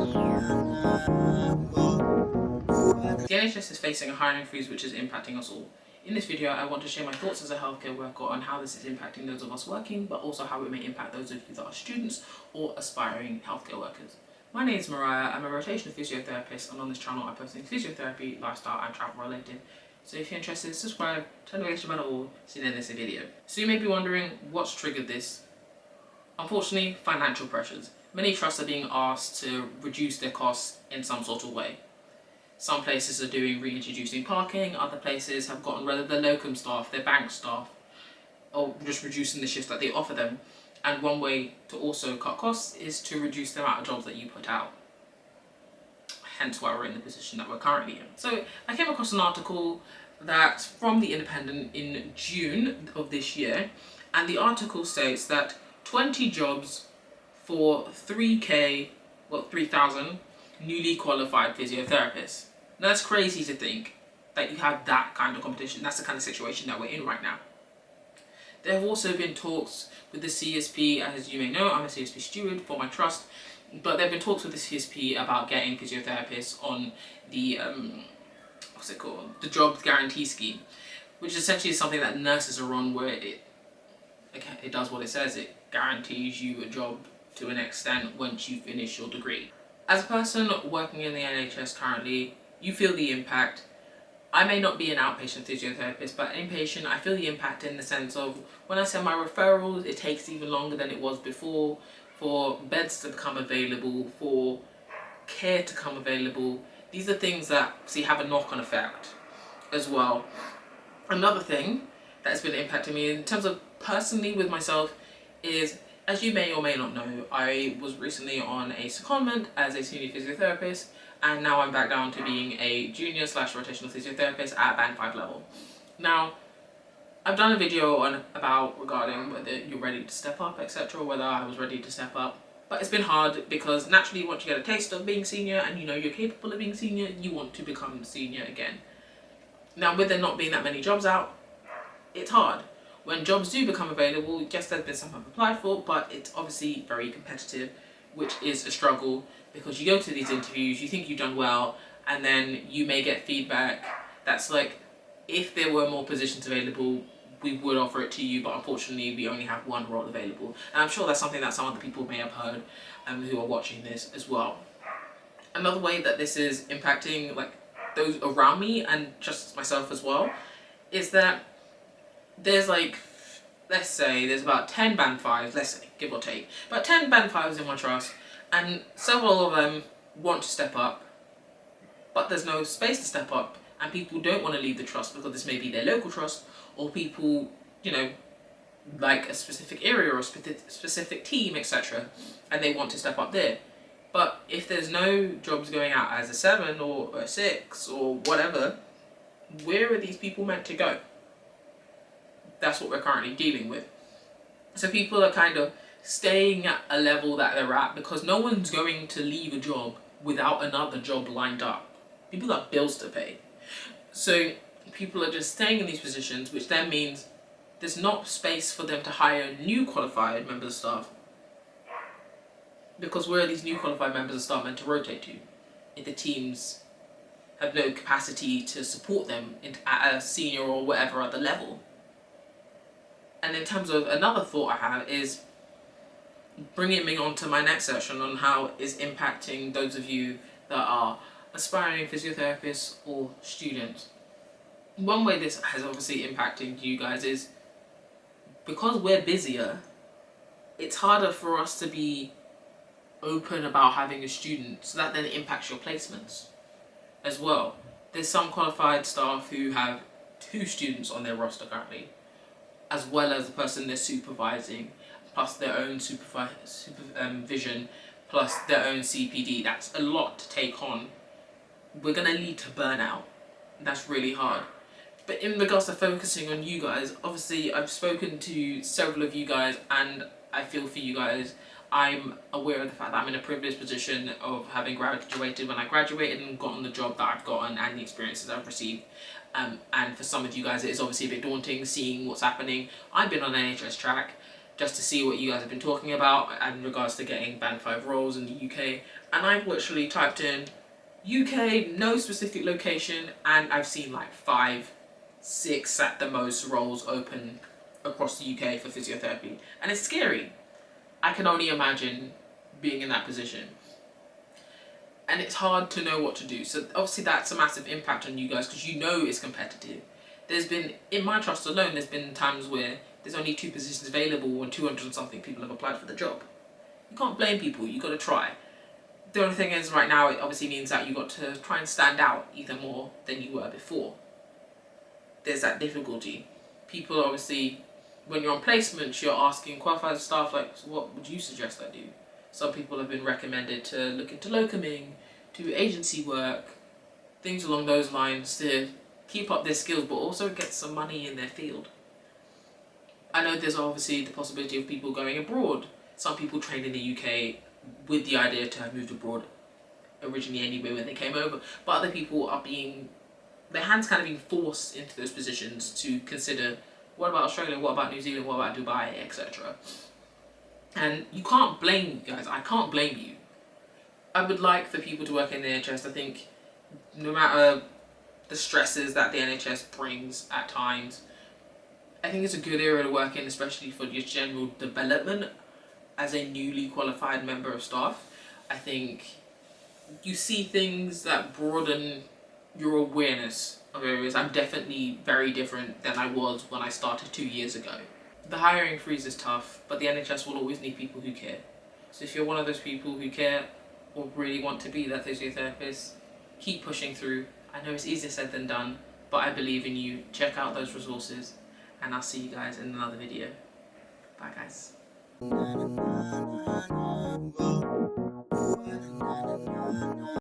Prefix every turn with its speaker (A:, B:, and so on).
A: The NHS is facing a hiring freeze which is impacting us all. In this video, I want to share my thoughts as a healthcare worker on how this is impacting those of us working, but also how it may impact those of you that are students or aspiring healthcare workers. My name is Mariah, I'm a rotational physiotherapist, and on this channel I post things physiotherapy, lifestyle and travel related. So if you're interested, subscribe, turn the notification bell on, see you in the next video. So you may be wondering what's triggered this. Unfortunately, financial pressures. Many trusts are being asked to reduce their costs in some sort of way. Some places are reintroducing parking, other places have gotten rid of their locum staff, their bank staff, or just reducing the shifts that they offer them. And one way to also cut costs is to reduce the amount of jobs that you put out. Hence why we're in the position that we're currently in. So I came across an article that's from The Independent in June of this year, and the article states that 20 jobs for 3,000 newly qualified physiotherapists. Now that's crazy to think that you have that kind of competition. That's the kind of situation that we're in right now. There have also been talks with the CSP, as you may know, I'm a CSP steward for my trust, but there have been talks with the CSP about getting physiotherapists on the, the job guarantee scheme, which essentially is something that nurses are on, where it does what it says, it guarantees you a job to an extent once you finish your degree. As a person working in the NHS currently, you feel the impact. I may not be an outpatient physiotherapist, but inpatient, I feel the impact in the sense of when I send my referrals, it takes even longer than it was before for beds to become available, for care to come available. These are things that have a knock-on effect as well. Another thing that's been impacting me in terms of personally with myself is, as you may or may not know, I was recently on a secondment as a senior physiotherapist, and now I'm back down to being a junior/rotational physiotherapist at band 5 level. Now, I've done a video regarding whether you're ready to step up, etc., whether I was ready to step up. But it's been hard because naturally once you get a taste of being senior and you know you're capable of being senior, you want to become senior again. Now, with there not being that many jobs out, it's hard. When jobs do become available, yes, there's been some I've applied for, but it's obviously very competitive, which is a struggle because you go to these interviews, you think you've done well, and then you may get feedback that's like, if there were more positions available, we would offer it to you, but unfortunately we only have one role available. And I'm sure that's something that some other people may have heard who are watching this as well. Another way that this is impacting those around me and just myself as well is that there's let's say there's about 10 band 5s, let's say, give or take, about 10 band 5s in my trust, and several of them want to step up, but there's no space to step up, and people don't want to leave the trust because this may be their local trust, or people, like a specific area or a specific team, etc., and they want to step up there. But if there's no jobs going out as a 7 or a 6 or whatever, where are these people meant to go? That's what we're currently dealing with. So people are kind of staying at a level that they're at because no one's going to leave a job without another job lined up. People got bills to pay. So people are just staying in these positions, which then means there's not space for them to hire new qualified members of staff. Because where are these new qualified members of staff meant to rotate to? If the teams have no capacity to support them at a senior or whatever other level. And in terms of another thought I have is bringing me on to my next section on how it's impacting those of you that are aspiring physiotherapists or students. One way this has obviously impacted you guys is because we're busier, it's harder for us to be open about having a student, so that then impacts your placements as well. There's some qualified staff who have 2 students on their roster currently, as well as the person they're supervising, plus their own supervision, plus their own CPD. That's a lot to take on. We're going to lead to burnout. That's really hard. But in regards to focusing on you guys, obviously I've spoken to several of you guys and I feel for you guys. I'm aware of the fact that I'm in a privileged position of having graduated when I graduated and gotten the job that I've gotten and the experiences I've received. And for some of you guys it is obviously a bit daunting seeing what's happening. I've been on an NHS track just to see what you guys have been talking about in regards to getting band 5 roles in the UK. And I've literally typed in UK, no specific location, and I've seen like 5, 6 at the most roles open across the UK for physiotherapy. And it's scary. I can only imagine being in that position. And it's hard to know what to do. So obviously that's a massive impact on you guys because you know it's competitive. There's been, in my trust alone, there's been times where there's only 2 positions available when 200 and something people have applied for the job. You can't blame people, you got to try. The only thing is right now it obviously means that you got to try and stand out even more than you were before. There's that difficulty. People obviously, when you're on placements, you're asking qualified staff like, so what would you suggest I do? Some people have been recommended to look into locuming, do agency work, things along those lines to keep up their skills but also get some money in their field. I know there's obviously the possibility of people going abroad. Some people trained in the UK with the idea to have moved abroad originally anyway when they came over, but other people are being, their hands kind of being forced into those positions to consider, what about Australia, what about New Zealand, what about Dubai, etc. And you can't blame you guys, I can't blame you. I would like for people to work in the NHS. I think no matter the stresses that the NHS brings at times, I think it's a good area to work in, especially for your general development as a newly qualified member of staff. I think you see things that broaden your awareness of areas. I'm definitely very different than I was when I started 2 years ago. The hiring freeze is tough, but the NHS will always need people who care. So if you're one of those people who care or really want to be that physiotherapist, keep pushing through. I know it's easier said than done, but I believe in you. Check out those resources, and I'll see you guys in another video. Bye guys.